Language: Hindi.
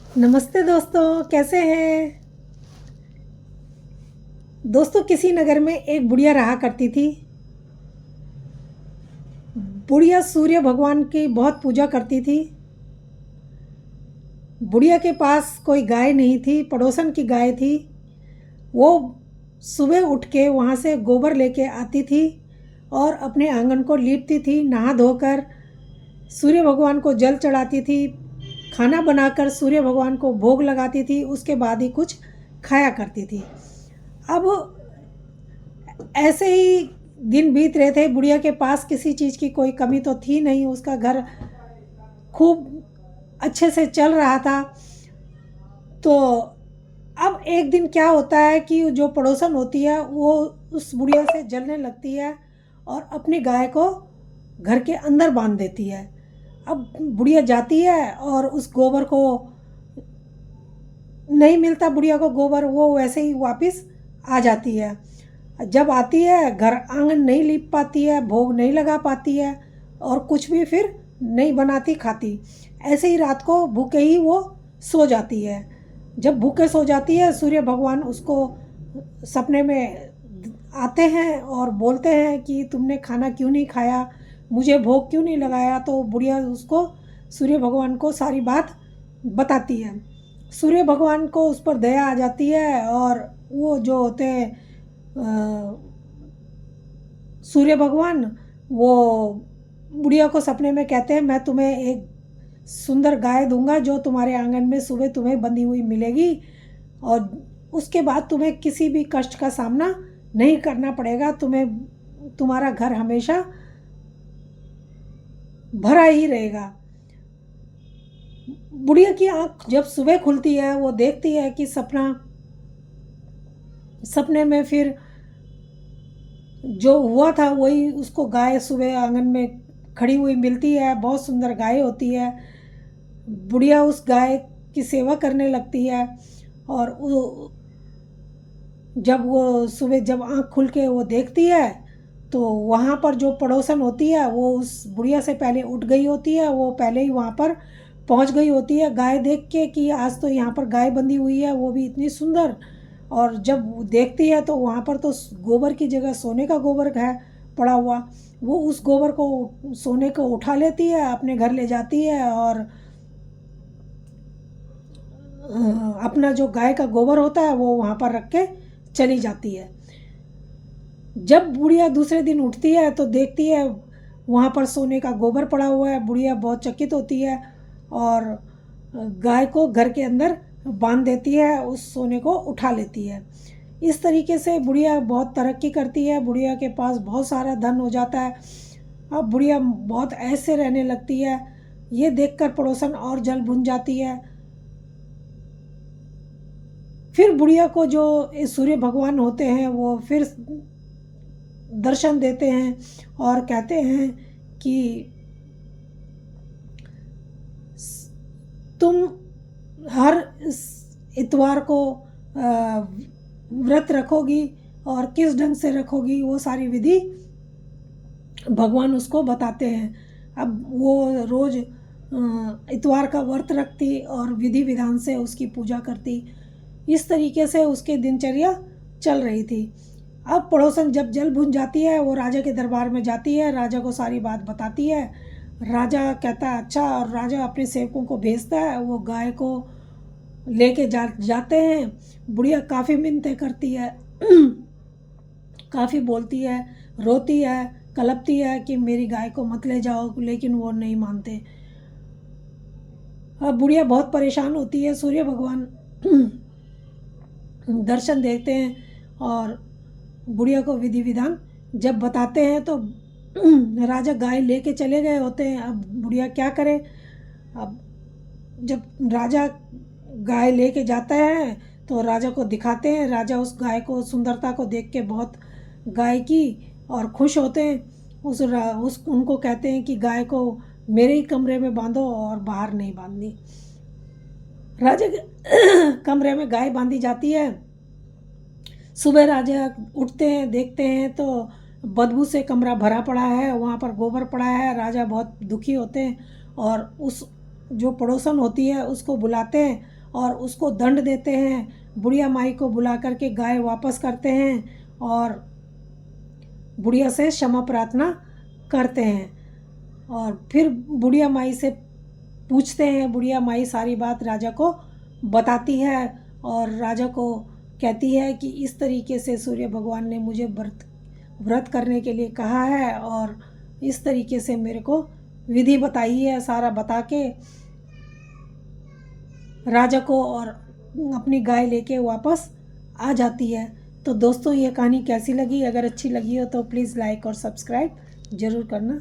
नमस्ते दोस्तों, कैसे हैं। दोस्तों, किसी नगर में एक बुढ़िया रहा करती थी। बुढ़िया सूर्य भगवान की बहुत पूजा करती थी। बुढ़िया के पास कोई गाय नहीं थी, पड़ोसन की गाय थी। वो सुबह उठ के वहाँ से गोबर लेके आती थी और अपने आंगन को लीपती थी, नहा धोकर सूर्य भगवान को जल चढ़ाती थी, खाना बनाकर सूर्य भगवान को भोग लगाती थी, उसके बाद ही कुछ खाया करती थी। अब ऐसे ही दिन बीत रहे थे। बुढ़िया के पास किसी चीज़ की कोई कमी तो थी नहीं, उसका घर खूब अच्छे से चल रहा था। तो अब एक दिन क्या होता है कि जो पड़ोसन होती है वो उस बुढ़िया से जलने लगती है और अपनी गाय को घर के अंदर बांध देती है। अब बुढ़िया जाती है और उस गोबर को नहीं मिलता, बुढ़िया को गोबर, वो वैसे ही वापस आ जाती है। जब आती है घर आंगन नहीं लीप पाती है, भोग नहीं लगा पाती है और कुछ भी फिर नहीं बनाती खाती। ऐसे ही रात को भूखे ही वो सो जाती है। जब भूखे सो जाती है, सूर्य भगवान उसको सपने में आते हैं और बोलते हैं कि तुमने खाना क्यों नहीं खाया, मुझे भोग क्यों नहीं लगाया। तो बुढ़िया उसको सूर्य भगवान को सारी बात बताती है। सूर्य भगवान को उस पर दया आ जाती है और वो जो होते हैं सूर्य भगवान, वो बुढ़िया को सपने में कहते हैं मैं तुम्हें एक सुंदर गाय दूंगा जो तुम्हारे आंगन में सुबह तुम्हें बंधी हुई मिलेगी और उसके बाद तुम्हें किसी भी कष्ट का सामना नहीं करना पड़ेगा, तुम्हें तुम्हारा घर हमेशा भरा ही रहेगा। बुढ़िया की आंख जब सुबह खुलती है वो देखती है कि सपने में फिर जो हुआ था वही उसको गाय सुबह आंगन में खड़ी हुई मिलती है। बहुत सुंदर गाय होती है। बुढ़िया उस गाय की सेवा करने लगती है और जब वो सुबह जब आँख खुल के वो देखती है तो वहाँ पर जो पड़ोसन होती है वो उस बुढ़िया से पहले उठ गई होती है, वो पहले ही वहाँ पर पहुँच गई होती है गाय देख के कि आज तो यहाँ पर गाय बंधी हुई है, वो भी इतनी सुंदर। और जब देखती है तो वहाँ पर तो गोबर की जगह सोने का गोबर है पड़ा हुआ। वो उस गोबर को सोने को उठा लेती है, अपने घर ले जाती है और अपना जो गाय का गोबर होता है वो वहाँ पर रख के चली जाती है। जब बुढ़िया दूसरे दिन उठती है तो देखती है वहाँ पर सोने का गोबर पड़ा हुआ है। बुढ़िया बहुत चकित होती है और गाय को घर के अंदर बांध देती है, उस सोने को उठा लेती है। इस तरीके से बुढ़िया बहुत तरक्की करती है, बुढ़िया के पास बहुत सारा धन हो जाता है। अब बुढ़िया बहुत ऐसे रहने लगती है। ये देखकर पड़ोसन और जल भुन जाती है। फिर बुढ़िया को जो सूर्य भगवान होते हैं वो फिर दर्शन देते हैं और कहते हैं कि तुम हर इतवार को व्रत रखोगी और किस ढंग से रखोगी वो सारी विधि भगवान उसको बताते हैं। अब वो रोज़ इतवार का व्रत रखती और विधि विधान से उसकी पूजा करती। इस तरीके से उसकी दिनचर्या चल रही थी। अब पड़ोसन जब जल भुन जाती है वो राजा के दरबार में जाती है, राजा को सारी बात बताती है। राजा कहता है अच्छा, और राजा अपने सेवकों को भेजता है, वो गाय को लेके जाते हैं। बुढ़िया काफ़ी मिन्नतें करती है काफ़ी बोलती है, रोती है, कलपती है कि मेरी गाय को मत ले जाओ, लेकिन वो नहीं मानते। अब बुढ़िया बहुत परेशान होती है। सूर्य भगवान दर्शन देते हैं और बुढ़िया को विधि विधान जब बताते हैं तो राजा गाय लेके चले गए होते हैं। अब बुढ़िया क्या करे। अब जब राजा गाय लेके जाता है तो राजा को दिखाते हैं। राजा उस गाय को सुंदरता को देख के बहुत गाय की और खुश होते हैं। उस उनको कहते हैं कि गाय को मेरे ही कमरे में बांधो और बाहर नहीं बांधनी। राजा के कमरे में गाय बांधी जाती है। सुबह राजा उठते हैं, देखते हैं तो बदबू से कमरा भरा पड़ा है, वहाँ पर गोबर पड़ा है। राजा बहुत दुखी होते हैं और उस जो पड़ोसन होती है उसको बुलाते हैं और उसको दंड देते हैं। बुढ़िया माई को बुला करके गाय वापस करते हैं और बुढ़िया से क्षमा प्रार्थना करते हैं। और फिर बुढ़िया माई से पूछते हैं। बुढ़िया माई सारी बात राजा को बताती है और राजा को कहती है कि इस तरीके से सूर्य भगवान ने मुझे व्रत करने के लिए कहा है और इस तरीके से मेरे को विधि बताई है। सारा बता के राजा को और अपनी गाय लेके वापस आ जाती है। तो दोस्तों, ये कहानी कैसी लगी? अगर अच्छी लगी हो तो प्लीज़ लाइक और सब्सक्राइब ज़रूर करना।